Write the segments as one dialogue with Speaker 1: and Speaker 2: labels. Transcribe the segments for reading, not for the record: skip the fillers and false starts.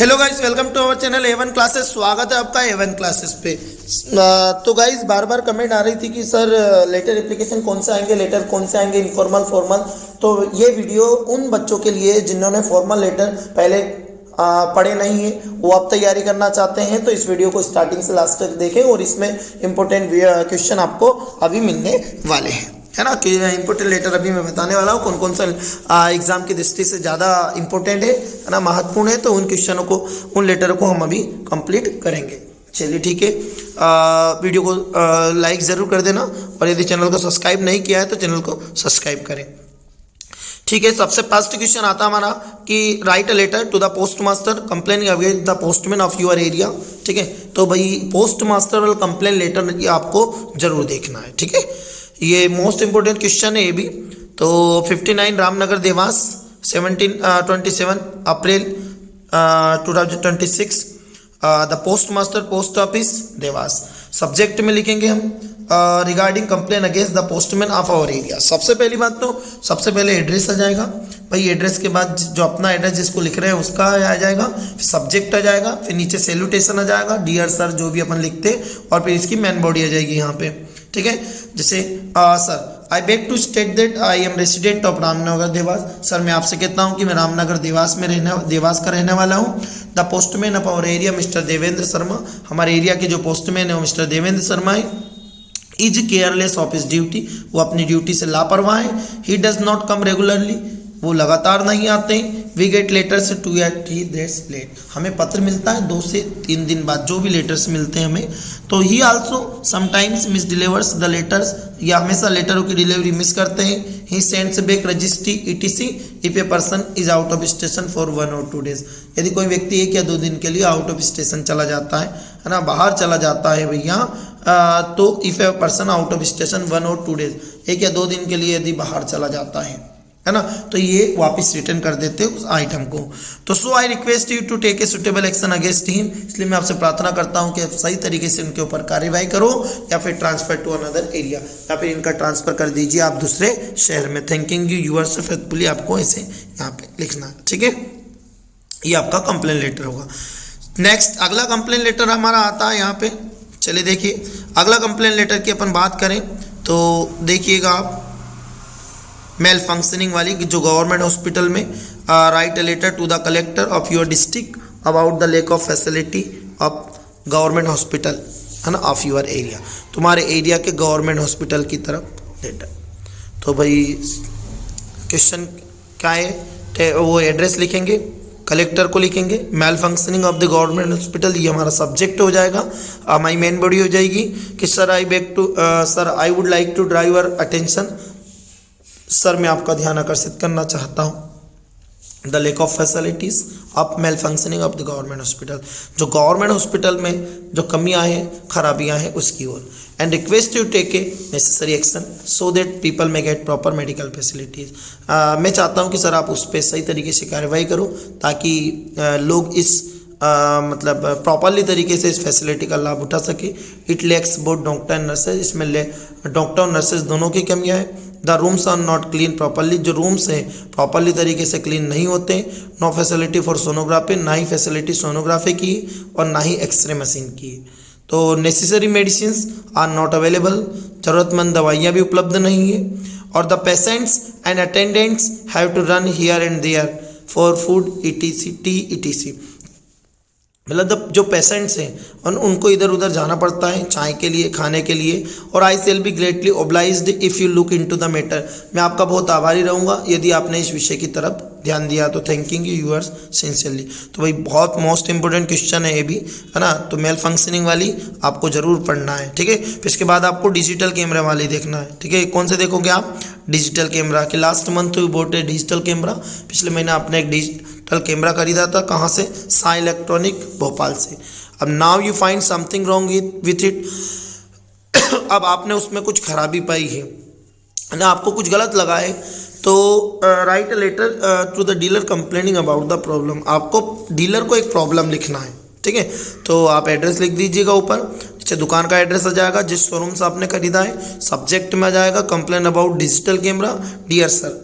Speaker 1: Hello guys, welcome to our channel A1 classes. स्वागत है आपका A1 क्लासेस पे। तो गाइस बार बार कमेंट आ रही थी कि सर लेटर एप्लीकेशन कौन से आएंगे, लेटर कौन से आएंगे, इनफॉर्मल फॉर्मल। तो ये वीडियो उन बच्चों के लिए जिन्होंने फॉर्मल लेटर पहले पढ़े नहीं है, वो आप तैयारी करना चाहते हैं तो इस वीडियो को स्टार्टिंग से लास्ट तक देखें और इसमें इंपॉर्टेंट क्वेश्चन आपको अभी मिलने वाले हैं, है ना। कि इंपॉर्टेंट लेटर अभी मैं बताने वाला हूँ कौन कौन सा एग्जाम की दृष्टि से ज़्यादा इंपॉर्टेंट है ना, महत्वपूर्ण है। तो उन क्वेश्चनों को, उन लेटरों को हम अभी कंप्लीट करेंगे। चलिए ठीक है, वीडियो को लाइक ज़रूर कर देना और यदि चैनल को सब्सक्राइब नहीं किया है तो चैनल को सब्सक्राइब करें। ठीक है, सबसे फर्स्ट क्वेश्चन आता है हमारा कि write a letter to the post master complaining against the postman of your area. ठीक है, तो भाई पोस्ट मास्टर वाला कंप्लेन लेटर ये आपको जरूर देखना है। ठीक है, ये मोस्ट इंपोर्टेंट क्वेश्चन है ये भी। तो 59 Ramnagar Dewas 27 April 2026 the post master post office Dewas. Subject में लिखेंगे हम regarding complain against the postman of our area. सबसे पहली बात तो सबसे पहले एड्रेस आ जाएगा भाई। एड्रेस के बाद जो अपना एड्रेस जिसको लिख रहे हैं उसका आ जाएगा, फिर सब्जेक्ट आ जाएगा, फिर नीचे सैल्यूटेशन आ जाएगा, डियर सर जो भी अपन लिखते हैं, और फिर इसकी मेन बॉडी आ जाएगी यहाँ पे। ठीक है, जैसे sir I beg to state that I am resident of Ramnagar Dewas. Sir मैं आपसे कहता हूँ कि मैं रामनगर देवास का रहने वाला हूँ। The postman of our area mister Devendra Sharma. हमारे एरिया के जो पोस्टमैन है वो मिस्टर देवेंद्र शर्मा है। Is careless of his duty, वो अपनी ड्यूटी से लापरवाह है। He does not come regularly, वो लगातार नहीं आते हैं। वी गेट लेटर्स 2 या 3 days लेट, हमें पत्र मिलता है 2 से 3 दिन बाद जो भी लेटर्स मिलते हैं हमें। तो ही also sometimes miss delivers the letters, या हमेशा लेटरों की डिलीवरी मिस करते हैं। He sends back registry ETC if a person is out of station for 1 or 2 days। यदि कोई व्यक्ति 1 या 2 दिन के लिए आउट ऑफ स्टेशन चला जाता है ना, बाहर चला जाता है भैया, तो if a person out of station 1 or 2 days, 1 या 2 दिन के लिए यदि बाहर चला जाता है ना, तो ये वापस रिटर्न कर देते हैं उस आइटम को। तो so I request you to take a suitable action against him, इसलिए मैं आपसे प्रार्थना करता हूं कि आप सही तरीके से उनके ऊपर कार्यवाही करो या फिर ट्रांसफर टू अनदर एरिया, या फिर इनका ट्रांसफर कर दीजिए आप दूसरे शहर में। थैंकिंग यू यूअर्स फेथफुली, आपको ऐसे यहाँ पे लिखना है। ठीक है, ये आपका कंप्लेन लेटर होगा। नेक्स्ट अगला कंप्लेन लेटर हमारा आता है यहाँ पे। चलिए देखिए, अगला कंप्लेन लेटर की अपन बात करें तो देखिएगा आप, मेल फंक्शनिंग वाली, जो गवर्नमेंट हॉस्पिटल में write a letter to the collector of your district about the lack of facility of government hospital, है ना, ऑफ योर एरिया। तुम्हारे एरिया के गवर्नमेंट हॉस्पिटल की तरफ लेटर। तो भाई क्वेश्चन क्या है, वो एड्रेस लिखेंगे, कलेक्टर को लिखेंगे, malfunctioning of the government hospital, ये हमारा सब्जेक्ट हो जाएगा। हमारी मेन बॉडी हो जाएगी कि sir I would like to drive your attention, sir मैं आपका ध्यान आकर्षित करना चाहता हूँ the lack of facilities of malfunctioning of the government hospital, जो गवर्नमेंट हॉस्पिटल में जो कमियां हैं, खराबियां हैं, उसकी ओर। And request you take a necessary action so that people may get proper medical facilities. मैं चाहता हूँ कि सर आप उस पर सही तरीके से कार्रवाई करो ताकि लोग इस मतलब प्रॉपरली तरीके से इस फैसिलिटी का लाभ उठा सके। It lacks both doctor and nurses, इसमें डॉक्टर और नर्सेज दोनों की कमियाँ हैं। The rooms are not clean properly, जो रूम्स हैं प्रॉपरली तरीके से क्लीन नहीं होते। नो फैसिलिटी फॉर सोनोग्राफी, ना ही फैसिलिटी सोनोग्राफी की और ना ही एक्सरे मशीन की। तो necessary medicine are not available, ज़रूरतमंद दवाइयाँ भी उपलब्ध नहीं है। और the patients and attendants have to run here and there for food ETC। मतलब जो पेशेंट्स हैं उनको इधर उधर जाना पड़ता है चाय के लिए, खाने के लिए। और I shall be greatly obliged if you look into the matter, मैं आपका बहुत आभारी रहूँगा यदि आपने इस विषय की तरफ ध्यान दिया। तो थैंकिंग यू यूअर्स सिंसियरली। तो भाई बहुत मोस्ट इंपोर्टेंट क्वेश्चन है ये भी, है ना। तो मेल फंक्शनिंग वाली आपको जरूर पढ़ना है। ठीक है, फिर इसके बाद आपको डिजिटल कैमरा वाली देखना है। ठीक है, कौन से देखोगे आप, डिजिटल कैमरा के। Last month you bought A digital camera, पिछले महीने आपने एक डिजिटल कैमरा खरीदा था, कहाँ से, साई इलेक्ट्रॉनिक भोपाल से। अब now you find something wrong with it, अब आपने उसमें कुछ खराबी पाई है ना, आपको कुछ गलत लगा है, तो write a letter to the dealer complaining about the problem. आपको डीलर को एक प्रॉब्लम लिखना है। ठीक है, तो आप एड्रेस लिख दीजिएगा ऊपर, नीचे दुकान का एड्रेस आ जाएगा जिस शोरूम से आपने खरीदा है। सब्जेक्ट में आ जाएगा complain about digital camera, dear sir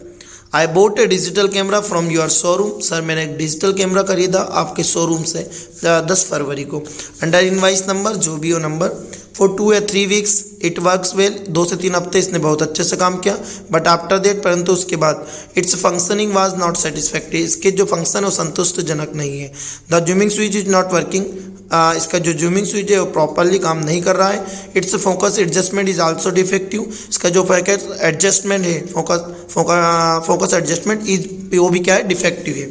Speaker 1: I bought a digital camera from your showroom, sir मैंने एक डिजिटल कैमरा खरीदा आपके शोरूम से 10 फरवरी को, अंडर इनवाइस नंबर जो भी हो नंबर, फॉर 2 या 3 वीक्स इट वर्क्स वेल, 2 से 3 हफ्ते इसने बहुत अच्छे से काम किया, बट आफ्टर दैट परंतु उसके बाद it's functioning was not satisfactory, इसके जो फंक्शन है वो संतुष्टजनक नहीं है। The zooming switch is not working, इसका जो जूमिंग स्विच है वो प्रॉपरली काम नहीं कर रहा है। Its focus adjustment is also defective, इसका जो फोकस एडजस्टमेंट है फोकस एडजस्टमेंट इज वो भी क्या है डिफेक्टिव है।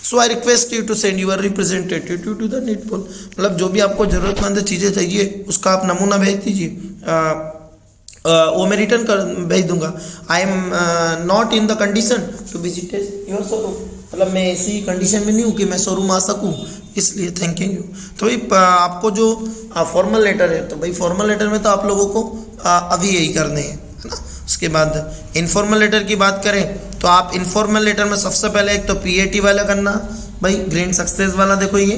Speaker 1: So I request you to send your representative to the needful, मतलब जो भी आपको जरूरतमंद चीज़ें चाहिए उसका आप नमूना भेज दीजिए, वो मैं रिटर्न कर भेज दूंगा। I am not in the condition to visit your showroom, मतलब मैं ऐसी कंडीशन में नहीं हूँ कि मैं शोरूम आ सकूँ, इसलिए थैंक यू। तो भाई आपको जो फॉर्मल लेटर है, तो भाई फॉर्मल लेटर में तो आप लोगों को अभी यही करने हैं, है ना। उसके बाद इनफॉर्मल लेटर की बात करें तो आप इनफॉर्मल लेटर में सबसे पहले एक तो PAT वाला करना, भाई ग्रैंड सक्सेस वाला देखो ये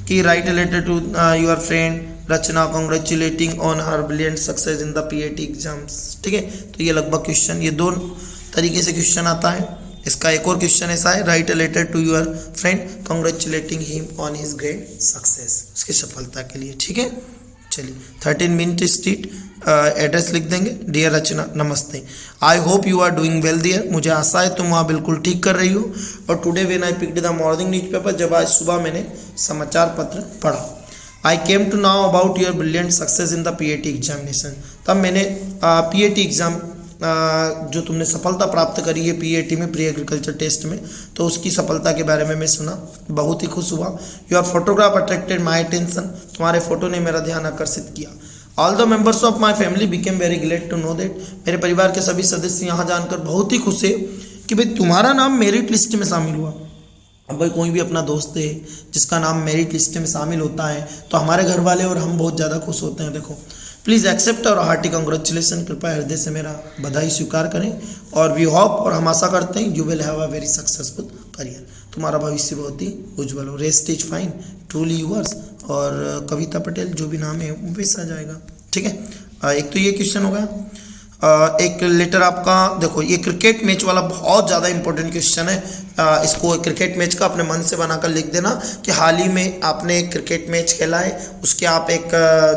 Speaker 1: कि write a letter to your friend Rachna congratulating on her brilliant success in the PAT exams, ठीक है। तो ये लगभग क्वेश्चन, ये 2 तरीके से क्वेश्चन आता है। इसका एक और क्वेश्चन ऐसा है, write a letter to your friend congratulating him on his great success, उसकी सफलता के लिए, ठीक है। चलिए 13 मिनट स्ट्रीट, एड्रेस लिख देंगे, डियर रचना नमस्ते, I hope you are doing well dear, मुझे आशा है तुम वहाँ बिल्कुल ठीक कर रही हो। और today when I picked the morning newspaper, जब आज सुबह मैंने समाचार पत्र पढ़ा, I came to know about your brilliant success in the PAT examination, तब मैंने PAT एग्जाम जो तुमने सफलता प्राप्त करी है PAT में, प्री एग्रीकल्चर टेस्ट में, तो उसकी सफलता के बारे में मैं सुना, बहुत ही खुश हुआ। Your photograph attracted my attention, तुम्हारे फोटो ने मेरा ध्यान आकर्षित किया। All the members of my family became very glad to know that, मेरे परिवार के सभी सदस्य यहाँ जानकर बहुत ही खुश है कि भाई तुम्हारा नाम मेरिट लिस्ट में शामिल हुआ। अब भाई कोई भी अपना दोस्त है जिसका नाम मेरिट लिस्ट में शामिल होता है तो हमारे घर वाले और हम बहुत ज़्यादा खुश होते हैं। देखो प्लीज़ एक्सेप्ट और हार्टी कंग्रेचुलेसन, कृपया हृदय से मेरा बधाई स्वीकार करें, और वी होप और हम आशा करते हैं you will have a very successful career, तुम्हारा भविष्य बहुत ही उज्जवल हो। Rest is fine, truly yours, और कविता पटेल जो भी नाम है वो वैसा जाएगा, ठीक है। एक तो ये क्वेश्चन हो गया। एक लेटर आपका देखो, ये क्रिकेट मैच वाला बहुत ज़्यादा इंपॉर्टेंट क्वेश्चन है, इसको क्रिकेट मैच का अपने मन से बनाकर लिख देना कि हाल ही में आपने एक क्रिकेट मैच खेला है, उसके आप एक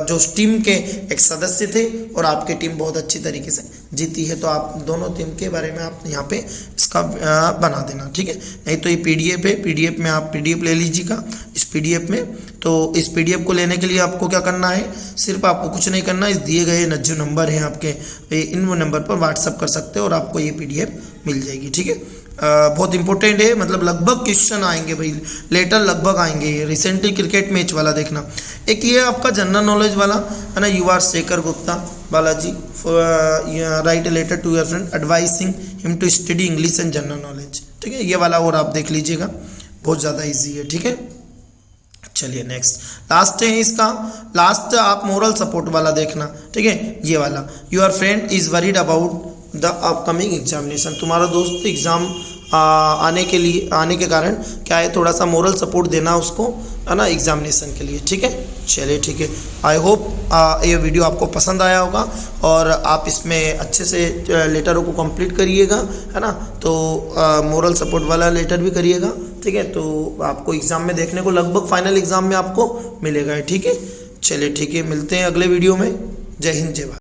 Speaker 1: जो टीम के एक सदस्य थे और आपकी टीम बहुत अच्छी तरीके से जीती है, तो आप दोनों टीम के बारे में आप यहाँ पे इसका बना देना, ठीक है। नहीं तो ये PDF है, PDF में आप PDF ले लीजिएगा। इस PDF में, तो इस PDF को लेने के लिए आपको क्या करना है, सिर्फ आपको कुछ नहीं करना, इस दिए गए जो नंबर हैं आपके, इन वो नंबर पर व्हाट्सअप कर सकते हो और आपको ये PDF मिल जाएगी, ठीक है। बहुत इंपॉर्टेंट है, मतलब लगभग क्वेश्चन आएंगे भाई, लेटर लगभग आएंगे। रिसेंटली क्रिकेट मैच वाला देखना, एक ये आपका जनरल नॉलेज वाला है ना, you are Shekhar Gupta Balaji, write a letter to your friend advising him to study English and general knowledge, ठीक है। ये वाला और आप देख लीजिएगा, बहुत ज़्यादा ईजी है, ठीक है। चलिए नेक्स्ट, लास्ट है इसका, लास्ट आप मोरल सपोर्ट वाला देखना, ठीक है। ये वाला, your friend is worried about the upcoming examination, तुम्हारा दोस्त एग्जाम आने के कारण क्या है, थोड़ा सा मोरल सपोर्ट देना उसको, है ना, एग्जामिनेशन के लिए, ठीक है। चलिए ठीक है, आई होप ये वीडियो आपको पसंद आया होगा और आप इसमें अच्छे से लेटरों को कंप्लीट करिएगा, है ना। तो मोरल सपोर्ट वाला लेटर भी करिएगा, ठीक है। तो आपको एग्ज़ाम में देखने को, लगभग फाइनल एग्ज़ाम में आपको मिलेगा, ठीक है। चलिए ठीक है, मिलते हैं अगले वीडियो में। जय हिंद, जय भारत।